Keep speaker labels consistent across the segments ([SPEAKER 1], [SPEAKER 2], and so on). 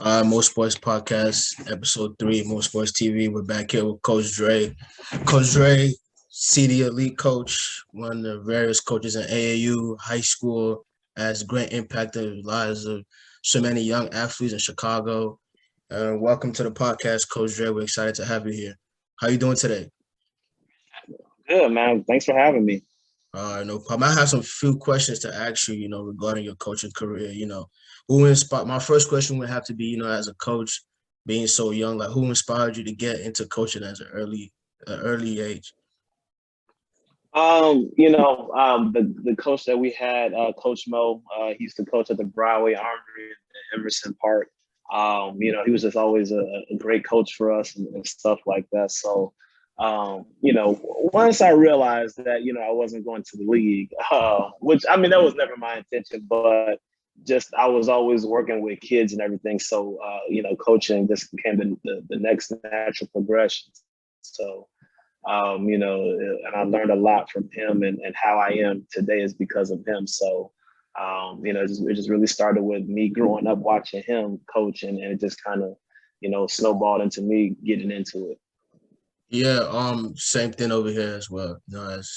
[SPEAKER 1] More Sports Podcast, episode 3, More Sports TV. We're back here with Coach Dre. Coach Dre, CD Elite coach, one of the various coaches in AAU, high school, has great impact on the lives of so many young athletes in Chicago. Welcome to the podcast, Coach Dre. We're excited to have you here. How you doing today?
[SPEAKER 2] Good, man. Thanks for having me.
[SPEAKER 1] No problem. I have some few questions to ask you, regarding your coaching career. Who inspired? My first question would have to be, as a coach, being so young, like who inspired you to get into coaching as an early age?
[SPEAKER 2] The coach that we had, Coach Mo, he used to coach at the Broadway Armory in Emerson Park. He was just always a great coach for us and stuff like that. So, once I realized that, I wasn't going to the league, which I mean, that was never my intention, but just I was always working with kids and everything. So, coaching just became the next natural progression. So, and I learned a lot from him, and how I am today is because of him. So, it just really started with me growing up watching him coach, and it just kind of, snowballed into me getting into it.
[SPEAKER 1] Yeah, same thing over here as well. As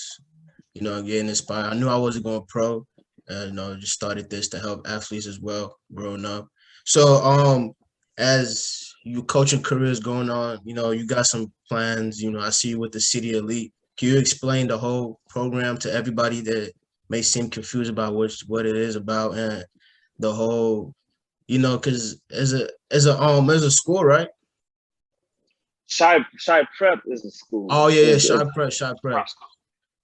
[SPEAKER 1] getting inspired. I knew I wasn't going pro, and just started this to help athletes as well growing up. So, as your coaching career is going on, you got some plans. I see you with the City Elite. Can you explain the whole program to everybody that may seem confused about what it is about and the whole, because as a school, right?
[SPEAKER 2] Shy Prep is a school.
[SPEAKER 1] Oh yeah, yeah,
[SPEAKER 2] It's
[SPEAKER 1] Shy Prep.
[SPEAKER 2] prep school.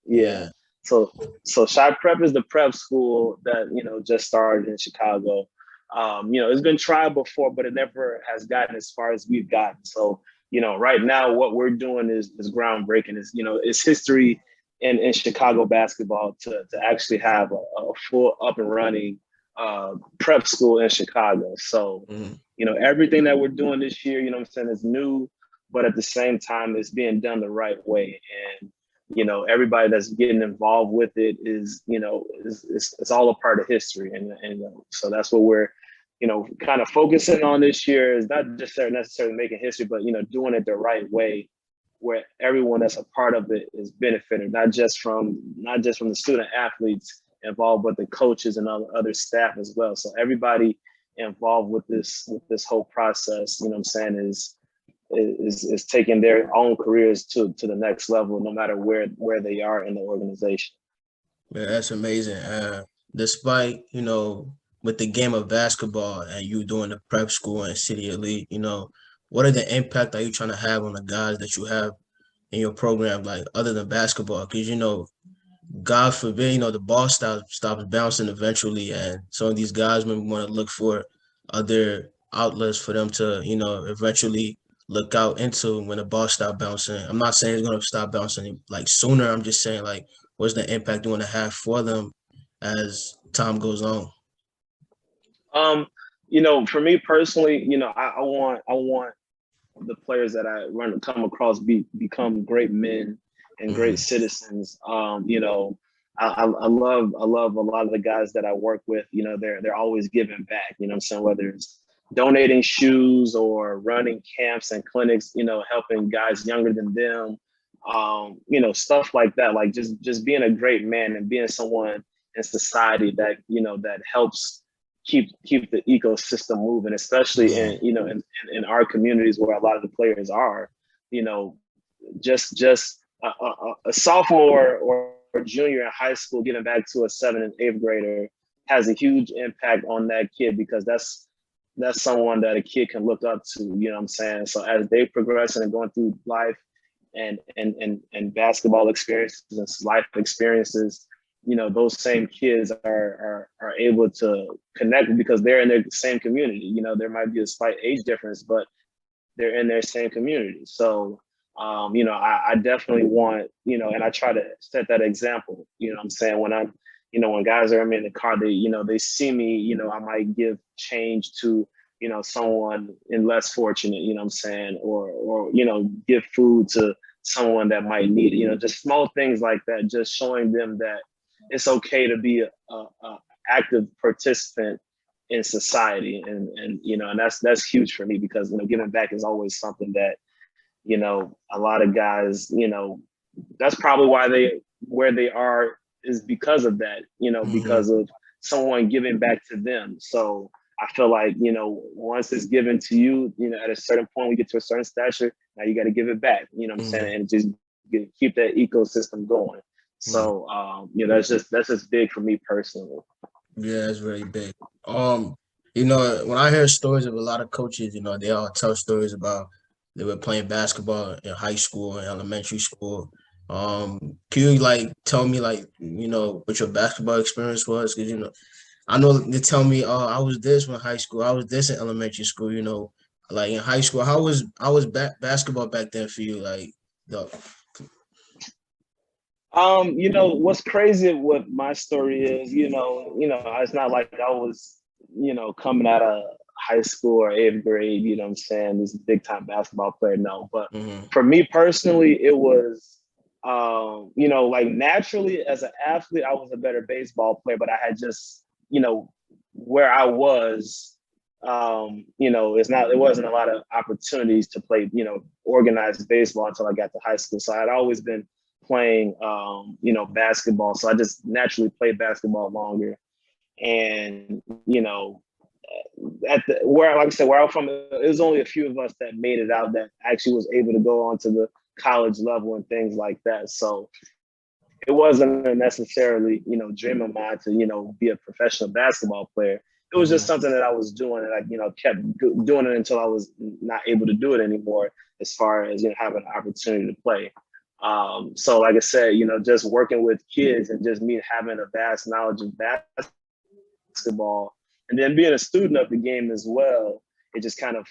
[SPEAKER 2] Yeah.
[SPEAKER 1] Yeah.
[SPEAKER 2] So Shy Prep is the prep school that just started in Chicago. It's been tried before, but it never has gotten as far as we've gotten. So right now what we're doing is groundbreaking. It's history in Chicago basketball to actually have a full up and running prep school in Chicago. So
[SPEAKER 1] Mhm.
[SPEAKER 2] everything that we're doing this year, what I'm saying, is new, but at the same time, it's being done the right way. And everybody that's getting involved with it it's all a part of history, and so that's what we're kind of focusing on this year, is not just necessarily making history, but doing it the right way, where everyone that's a part of it is benefited, not just from the student athletes involved, but the coaches and other staff as well. So everybody involved with this whole process, what I'm saying, is taking their own careers to the next level, no matter where they are in the organization.
[SPEAKER 1] Yeah, that's amazing. Despite, with the game of basketball and you doing the prep school and City Elite, what are the impact are you trying to have on the guys that you have in your program, like other than basketball? Because, God forbid, the ball stops bouncing eventually, and some of these guys may want to look for other outlets for them to, eventually look out into when the ball stop bouncing. I'm not saying it's gonna stop bouncing like sooner. I'm just saying like what's the impact you want to have for them as time goes on.
[SPEAKER 2] For me personally, I want the players that I run to come across become great men and great
[SPEAKER 1] Hmm.
[SPEAKER 2] citizens. I love a lot of the guys that I work with. They're always giving back. I'm saying, whether it's donating shoes or running camps and clinics. Helping guys younger than them. Stuff like that. Like just being a great man and being someone in society that helps keep the ecosystem moving, especially
[SPEAKER 1] Hmm.
[SPEAKER 2] in our communities where a lot of the players are. You know, just a sophomore or junior in high school giving back to a 7th and 8th grader has a huge impact on that kid, because that's someone that a kid can look up to. What I'm saying? So as they progress and going through life and basketball experiences and life experiences, those same kids are able to connect because they're in their same community. There might be a slight age difference, but they're in their same community. So I definitely want, and I try to set that example. What I'm saying, when guys are in the car, they see me. I might give change to someone in less fortunate. What I'm saying, or give food to someone that might need it. Just small things like that, just showing them that it's okay to be a active participant in society. And and that's huge for me because, giving back is always something that, a lot of guys, that's probably why where they are is because of that,
[SPEAKER 1] Mm-hmm.
[SPEAKER 2] because of someone giving back to them. So I feel like, once it's given to you, at a certain point, we get to a certain stature, now you got to give it back, you know what I'm saying?
[SPEAKER 1] Mm-hmm.
[SPEAKER 2] And just keep that ecosystem going. So, that's just big for me personally.
[SPEAKER 1] Yeah, it's very big. Um, when I hear stories of a lot of coaches, they all tell stories about they were playing basketball in high school and elementary school. Can you like tell me like, what your basketball experience was? Because I know they tell me, oh, I was this in high school, I was this in elementary school, like in high school. How was basketball back then for you? Like the
[SPEAKER 2] What's crazy with my story is, it's not like I was, coming out of high school or eighth grade, what I'm saying, this big time basketball player. No, but
[SPEAKER 1] mm-hmm,
[SPEAKER 2] for me personally, it was, like naturally as an athlete, I was a better baseball player, but I had just, where I was, it wasn't a lot of opportunities to play, organized baseball until I got to high school. So I'd always been playing, basketball. So I just naturally played basketball longer. And, at the where, like I said, where I'm from, it was only a few of us that made it out that actually was able to go on to the college level and things like that. So it wasn't necessarily, dream of mine to, be a professional basketball player. It was just
[SPEAKER 1] mm-hmm.
[SPEAKER 2] something that I was doing, and I, kept doing it until I was not able to do it anymore, as far as, having an opportunity to play. So like I said, just working with kids and just me having a vast knowledge of basketball and then being a student of the game as well, it just kind of,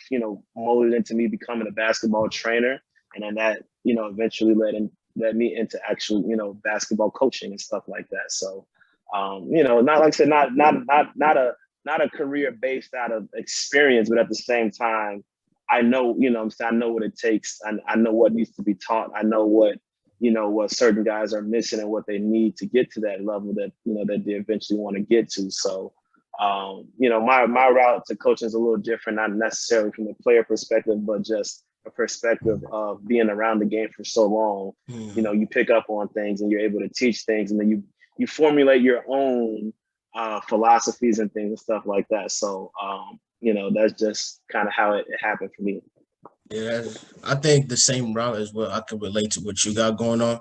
[SPEAKER 2] molded into me becoming a basketball trainer. And then that, eventually led me into actual, basketball coaching and stuff like that. So, not like I said, not a career based out of experience, but at the same time, I know, I know what it takes. I know what needs to be taught. I know what certain guys are missing and what they need to get to that level that, that they eventually want to get to. So, my route to coaching is a little different, not necessarily from a player perspective, but just a perspective of being around the game for so long.
[SPEAKER 1] Mm-hmm.
[SPEAKER 2] You pick up on things and you're able to teach things, and then you formulate your own philosophies and things and stuff like that. So, that's just kind of how it happened for me.
[SPEAKER 1] Yeah, I think the same route as well. I can relate to what you got going on.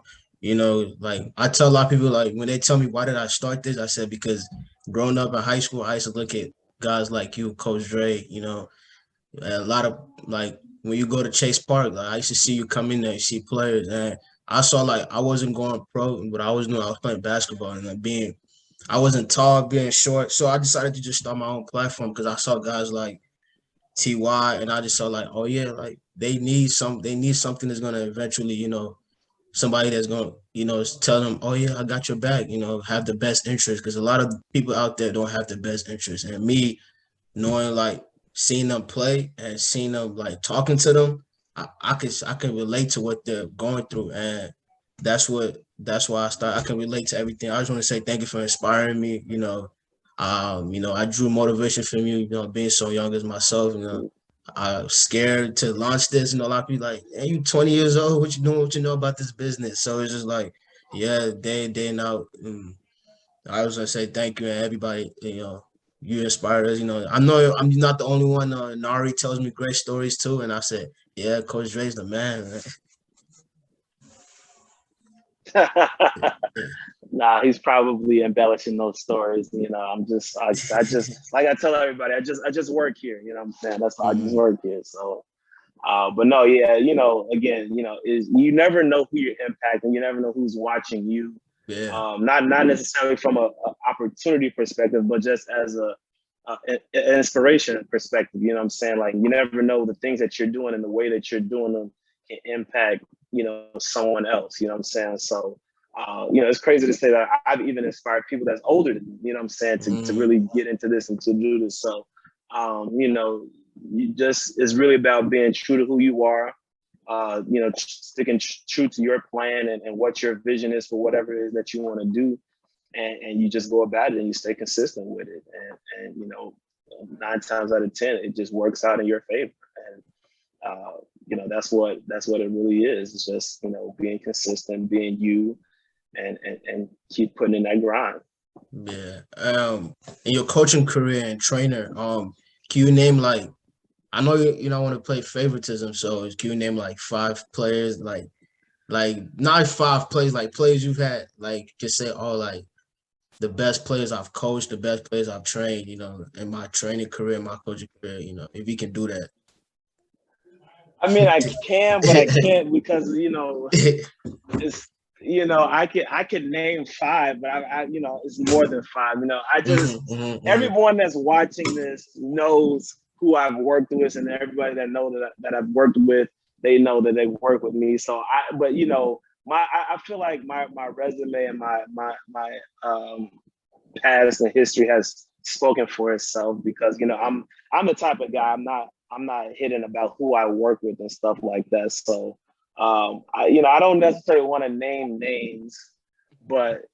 [SPEAKER 1] Like I tell a lot of people, like when they tell me why did I start this, I said because growing up in high school, I used to look at guys like you, Coach Dre. And a lot of like when you go to Chase Park, like I used to see you come in there, you see players, and I saw like I wasn't going pro, but I was playing basketball and like I wasn't tall, being short, so I decided to just start my own platform because I saw guys like TY, and I just saw like, oh yeah, like they need something that's gonna eventually, somebody that's gonna, tell them, oh yeah, I got your back, have the best interest, because a lot of people out there don't have the best interest, and me knowing like seeing them play and seeing them like talking to them, I can relate to what they're going through, and that's why I can relate to everything. I just want to say thank you for inspiring me. I drew motivation from you. Being so young as myself. I'm scared to launch this. A lot of people like, hey, you 20 years old. What you doing? What you know about this business? So it's just like, yeah, day in, day and out. I was gonna say thank you and everybody. You inspired us. I know I'm not the only one. Nari tells me great stories too, and I said, yeah, Coach Dre's the man. Man.
[SPEAKER 2] Nah, he's probably embellishing those stories. I just like I tell everybody, I just work here. You know what I'm saying? That's why I just
[SPEAKER 1] Mhm.
[SPEAKER 2] work here. So, but no, yeah, again, is you never know who you're impacting. You never know who's watching you.
[SPEAKER 1] Yeah.
[SPEAKER 2] Not necessarily from a opportunity perspective, but just as an inspiration perspective. You know what I'm saying? Like you never know the things that you're doing and the way that you're doing them can impact, someone else. You know what I'm saying? So, it's crazy to say that I've even inspired people that's older than me, you know what I'm saying, to
[SPEAKER 1] Mhm.
[SPEAKER 2] really get into this and to do this. So, you just, it's really about being true to who you are, sticking true to your plan and what your vision is for whatever it is that you want to do. And you just go about it and you stay consistent with it. And 9 times out of 10, it just works out in your favor. And that's what it really is. It's just, being consistent, being you, and keep putting in that grind.
[SPEAKER 1] Yeah. In your coaching career and trainer, can you name like, I know you don't want to play favoritism, so can you name like 5 players, like not 5 players, like players you've had, like just say, oh, like the best players I've coached, the best players I've trained, in my training career, my coaching career, if you can do that.
[SPEAKER 2] I mean, I can, but I can't because it's I can name 5, but I it's more than 5. I just everyone that's watching this knows who I've worked with, and everybody that know that I've worked with, they know that they work with me. So I feel like my resume and my past and history has spoken for itself because I'm the type of guy, I'm not hidden about who I work with and stuff like that. So I don't necessarily want to name names, but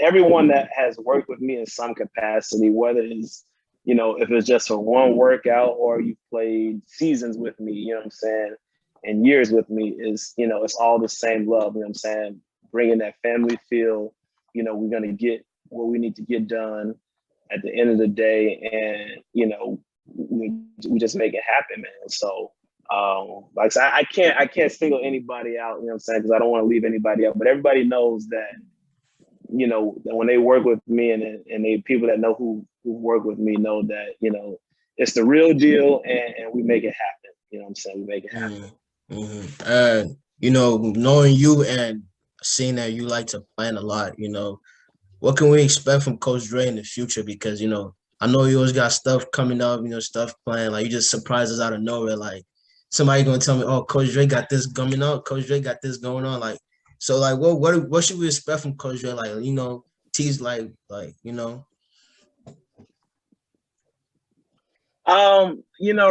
[SPEAKER 2] everyone that has worked with me in some capacity, whether it's if it's just for one workout or you played seasons with me, you know what I'm saying, and years with me, is it's all the same love. You know what I'm saying, bringing that family feel. We're gonna get what we need to get done at the end of the day, and we just make it happen, man. So like I said, I can't single anybody out, you know what I'm saying, because I don't want to leave anybody out. But everybody knows that, that when they work with me, and they people that know who work with me know that, it's the real deal, and we make it happen. You know what I'm saying? We make it happen.
[SPEAKER 1] And knowing you and seeing that you like to plan a lot, what can we expect from Coach Dre in the future? Because I know you always got stuff coming up, stuff planned. Like, you just surprise us out of nowhere. Like, somebody gonna tell me, "Oh, Coach Dre got this coming up. Coach Dre got this going on." Like, so, like, what should we expect from Coach Dre? Like, tease, like.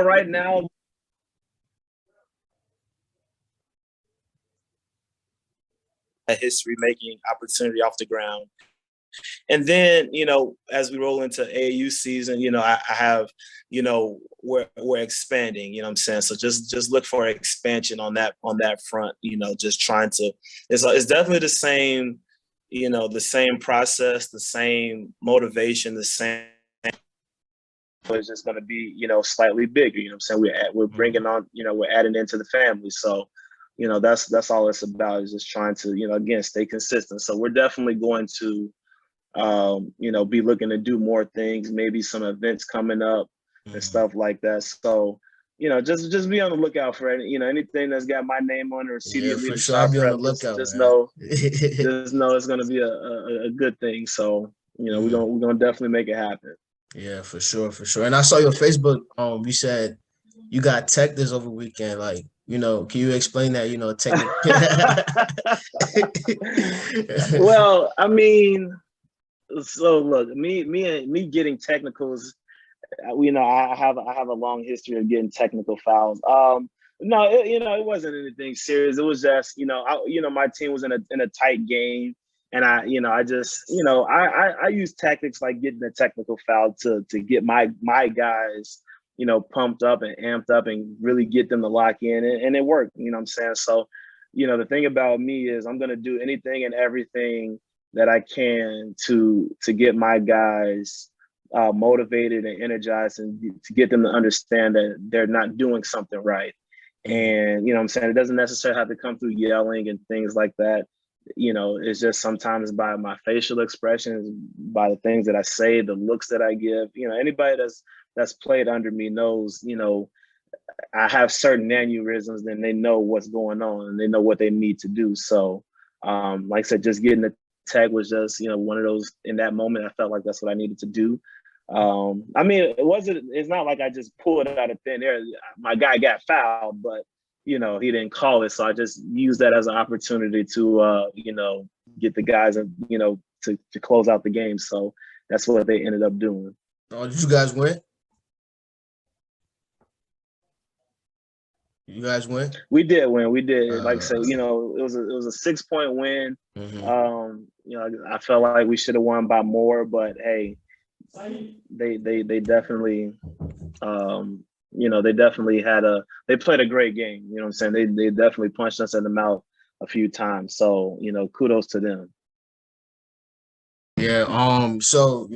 [SPEAKER 2] Right now, a history making opportunity off the ground. And then, as we roll into AAU season, I have, we're expanding, you know what I'm saying? So just look for expansion on that front, just trying to, it's definitely the same, the same process, the same motivation, the same, but it's just going to be, slightly bigger, you know what I'm saying? We're bringing on, we're adding into the family. So, that's all it's about, is just trying to, again, stay consistent. So we're definitely going to, be looking to do more things, maybe some events coming up and stuff like that. So, just be on the lookout for anything that's got my name on it, or CD
[SPEAKER 1] For
[SPEAKER 2] Elite
[SPEAKER 1] sure, I'll be on the
[SPEAKER 2] Prep.
[SPEAKER 1] lookout.
[SPEAKER 2] Just know it's gonna be a good thing. So, we're gonna definitely make it happen.
[SPEAKER 1] Yeah, for sure, for sure. And I saw your Facebook. You said you got tech this over weekend. Like, can you explain that? Technically.
[SPEAKER 2] Well, I mean, so look, me getting technicals, I have a long history of getting technical fouls. No, it wasn't anything serious. It was just, my team was in a tight game, and I just, I use tactics like getting a technical foul to get my guys, pumped up and amped up and really get them to lock in, and it worked. You know what I'm saying? So, the thing about me is I'm gonna do anything and everything that I can to get my guys motivated and energized, and to get them to understand that they're not doing something right. And, what I'm saying, it doesn't necessarily have to come through yelling and things like that. It's just sometimes by my facial expressions, by the things that I say, the looks that I give. Anybody that's played under me knows, I have certain mannerisms, and they know what's going on, and they know what they need to do. So, like I said, just getting the tag was just, one of those, in that moment, I felt like that's what I needed to do. I mean, it's not like I just pulled it out of thin air. My guy got fouled, but, he didn't call it. So I just used that as an opportunity to, get the guys, to close out the game. So that's what they ended up doing.
[SPEAKER 1] Oh, did you guys win? You guys win?
[SPEAKER 2] We did win. We did. Like I said, it was a 6-point win. I felt like we should have won by more, but hey, they definitely they definitely they played a great game. You know what I'm saying? They definitely punched us in the mouth a few times. So, kudos to them.
[SPEAKER 1] Yeah. So,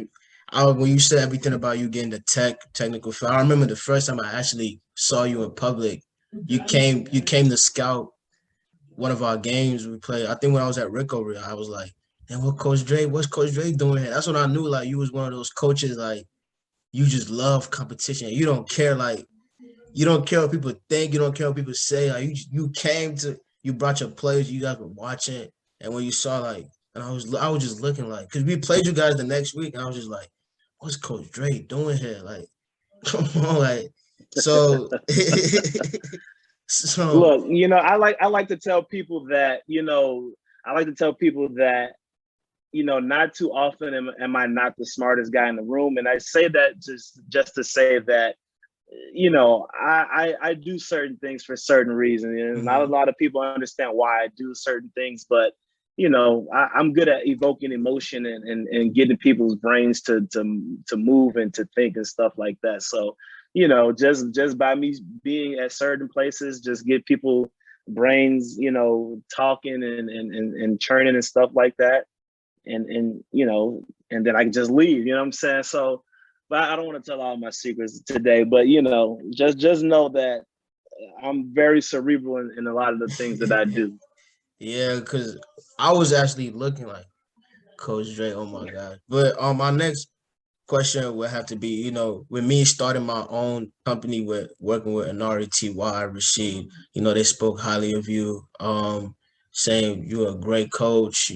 [SPEAKER 1] when you said everything about you getting the technical field, I remember the first time I actually saw you in public. You came to scout one of our games we played. I think when I was at Rickover, I was like, "And what's Coach Dre doing here?" That's when I knew like you was one of those coaches like you just love competition. You don't care what people think. You don't care what people say. Like you brought your players. You guys were watching, and when you saw like, and I was just looking like, because we played you guys the next week, and I was just like, what's Coach Dre doing here? Like, come on, like, so, so,
[SPEAKER 2] Look, I like to tell people that, not too often am I not the smartest guy in the room. And I say that just to say that, I do certain things for certain reasons. And not a lot of people understand why I do certain things, but I'm good at evoking emotion and getting people's brains to move and to think and stuff like that. So, just by me being at certain places, just get people brains, talking and churning and stuff like that. And then I can just leave, you know what I'm saying? So, but I don't want to tell all my secrets today, but just know that I'm very cerebral in a lot of the things that I do.
[SPEAKER 1] yeah, because I was actually looking like Coach Dre. Oh my God! But my next question would have to be, with me starting my own company with working with Anari Ty Rashid, they spoke highly of you, saying you're a great coach.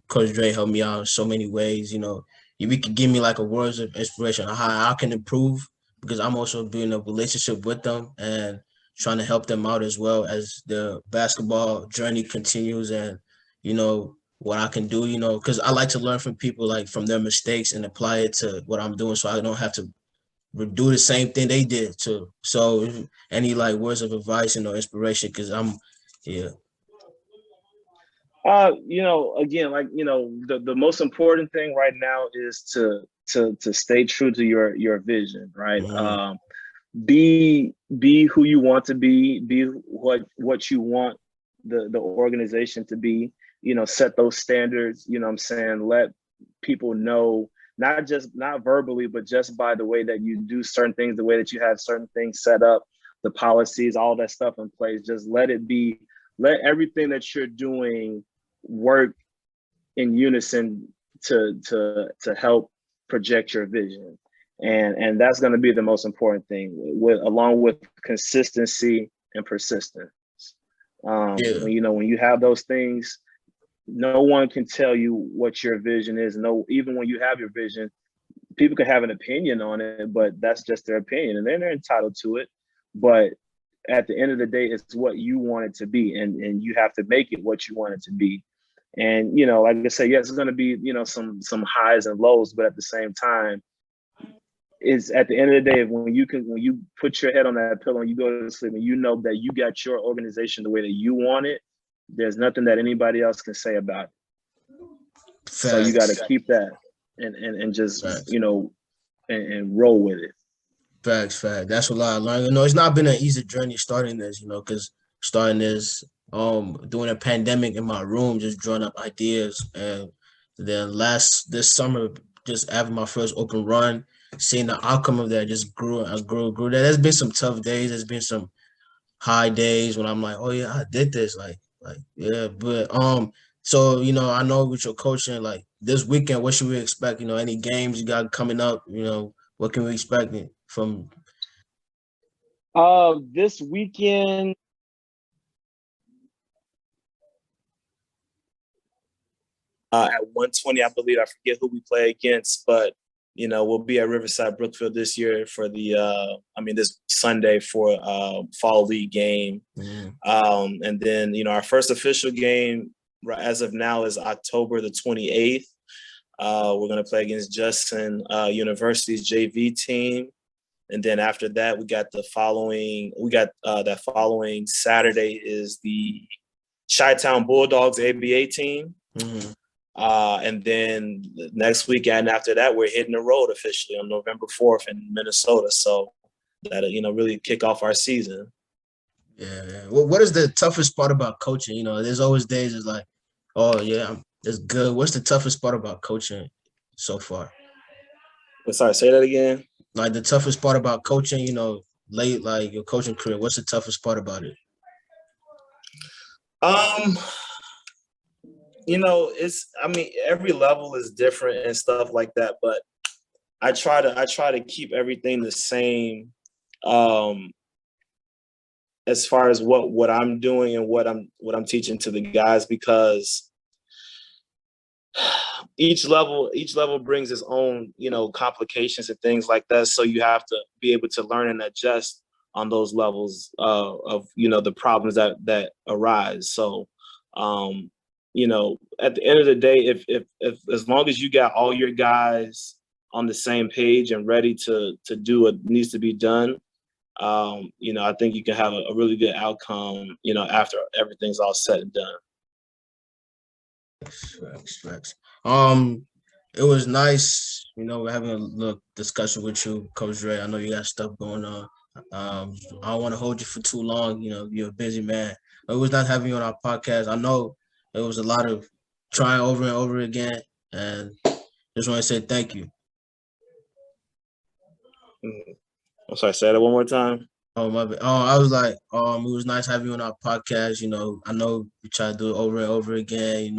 [SPEAKER 1] Coach Dre helped me out in so many ways. If you could give me like a words of inspiration on how I can improve, because I'm also building a relationship with them and trying to help them out as well as the basketball journey continues, and what I can do, because I like to learn from people, like from their mistakes and apply it to what I'm doing, so I don't have to do the same thing they did too. So any like words of advice and inspiration, because yeah.
[SPEAKER 2] Again, like, the most important thing right now is to stay true to your vision, right?
[SPEAKER 1] Mm-hmm.
[SPEAKER 2] Be who you want to be what you want the organization to be, set those standards, you know what I'm saying? Let people know, not verbally, but just by the way that you do certain things, the way that you have certain things set up, the policies, all that stuff in place. Just let everything that you're doing work in unison to help project your vision. And that's going to be the most important thing, along with consistency and persistence.
[SPEAKER 1] Yeah.
[SPEAKER 2] When you have those things, no one can tell you what your vision is. No, even when you have your vision, people can have an opinion on it, but that's just their opinion, and they're entitled to it. But at the end of the day, it's what you want it to be, and you have to make it what you want it to be. And like I said, yes, it's going to be some highs and lows, but at the same time, is at the end of the day, when you put your head on that pillow and you go to sleep and you know that you got your organization the way that you want it, there's nothing that anybody else can say about it. So you got to
[SPEAKER 1] Facts.
[SPEAKER 2] keep that and just
[SPEAKER 1] Facts.
[SPEAKER 2] and roll with it.
[SPEAKER 1] Facts. That's what I learned. It's not been an easy journey starting this, because starting this, during a pandemic in my room, just drawing up ideas, and then this summer, just having my first open run, seeing the outcome of that just grew and grew. There's been some tough days. There's been some high days when I'm like, oh yeah, I did this, like yeah. But so I know with your coaching, like this weekend, what should we expect? Any games you got coming up? What can we expect from?
[SPEAKER 2] This weekend, at 120, I believe. I forget who we play against, but we'll be at Riverside Brookfield this year for this Sunday for fall league game. And then our first official game as of now is October the 28th. We're going to play against Justin University's JV team. And then after that, that following Saturday is the Chi-Town Bulldogs ABA team.
[SPEAKER 1] Mm-hmm.
[SPEAKER 3] And then the next weekend after that, we're hitting the road officially on November 4th in Minnesota. So that'll, really kick off our season.
[SPEAKER 1] Yeah. Well, what is the toughest part about coaching? There's always days it's like, oh yeah, it's good. What's the toughest part about coaching so far?
[SPEAKER 3] Sorry, say that again.
[SPEAKER 1] Like the toughest part about coaching, late like your coaching career. What's the toughest part about it?
[SPEAKER 3] Um, every level is different and stuff like that, but I try to keep everything the same as far as what I'm doing and what I'm teaching to the guys, because each level brings its own, complications and things like that. So you have to be able to learn and adjust on those levels of, the problems that arise. So, at the end of the day, if as long as you got all your guys on the same page and ready to do what needs to be done, I think you can have a really good outcome, after everything's all said and done.
[SPEAKER 1] Facts. It was nice, having a little discussion with you, Coach Ray. I know you got stuff going on. I don't want to hold you for too long. You're a busy man. It was nice having you on our podcast. I know it was a lot of trying over and over again, and just want to say thank you.
[SPEAKER 3] I'm sorry, say that one more time.
[SPEAKER 1] Oh, my bad. Oh, I was like, it was nice having you on our podcast. I know we try to do it over and over again,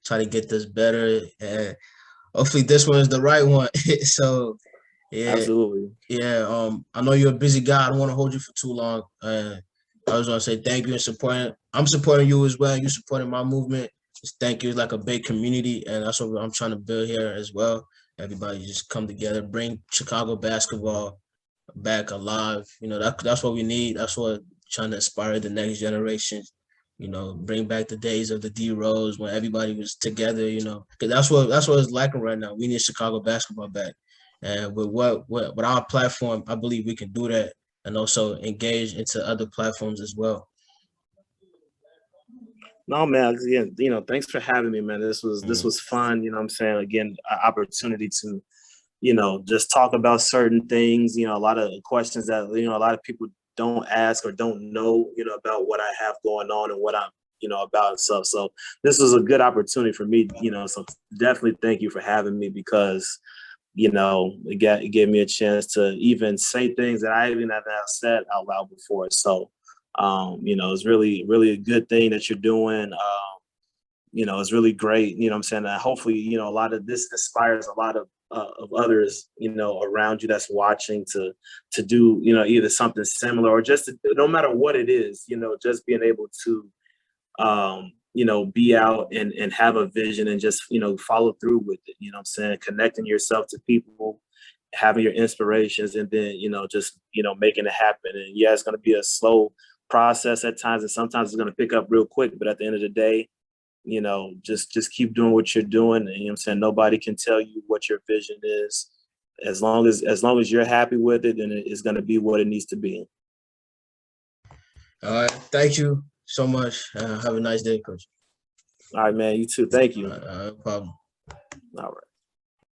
[SPEAKER 1] try to get this better. And hopefully this one is the right one. So, yeah.
[SPEAKER 3] Absolutely.
[SPEAKER 1] Yeah. I know you're a busy guy. I don't want to hold you for too long. I just want to say thank you and supporting. I'm supporting you as well. You supporting my movement. Just thank you. It's like a big community, and that's what I'm trying to build here as well. Everybody just come together, bring Chicago basketball back alive. That's what we need. That's what trying to inspire the next generation. Bring back the days of the D Rose when everybody was together. Because that's what it's lacking right now. We need Chicago basketball back, and with with our platform, I believe we can do that, and also engage into other platforms as well.
[SPEAKER 3] No, man. Again, thanks for having me, man. This was fun. You know what I'm saying? Again, an opportunity to just talk about certain things, a lot of questions that, a lot of people don't ask or don't know, about what I have going on and what I'm, about and stuff. So this was a good opportunity for me, so definitely thank you for having me, because, it gave me a chance to even say things that I even haven't said out loud before. So, it's really, really a good thing that you're doing. It's really great, what I'm saying? Hopefully, a lot of this inspires a lot of others, around you that's watching to do, either something similar or just no matter what it is, just being able to, be out and have a vision and just, follow through with it, what I'm saying? Connecting yourself to people, having your inspirations, and then, just, making it happen. And yeah, it's going to be a slow process at times, and sometimes it's going to pick up real quick, but at the end of the day, just keep doing what you're doing. And, I'm saying, nobody can tell you what your vision is. As long as you're happy with it, then it's going to be what it needs to be.
[SPEAKER 1] All right. Thank you so much. Have a nice day, Coach.
[SPEAKER 3] All right, man. You too. Thank you.
[SPEAKER 1] No problem.
[SPEAKER 3] All right.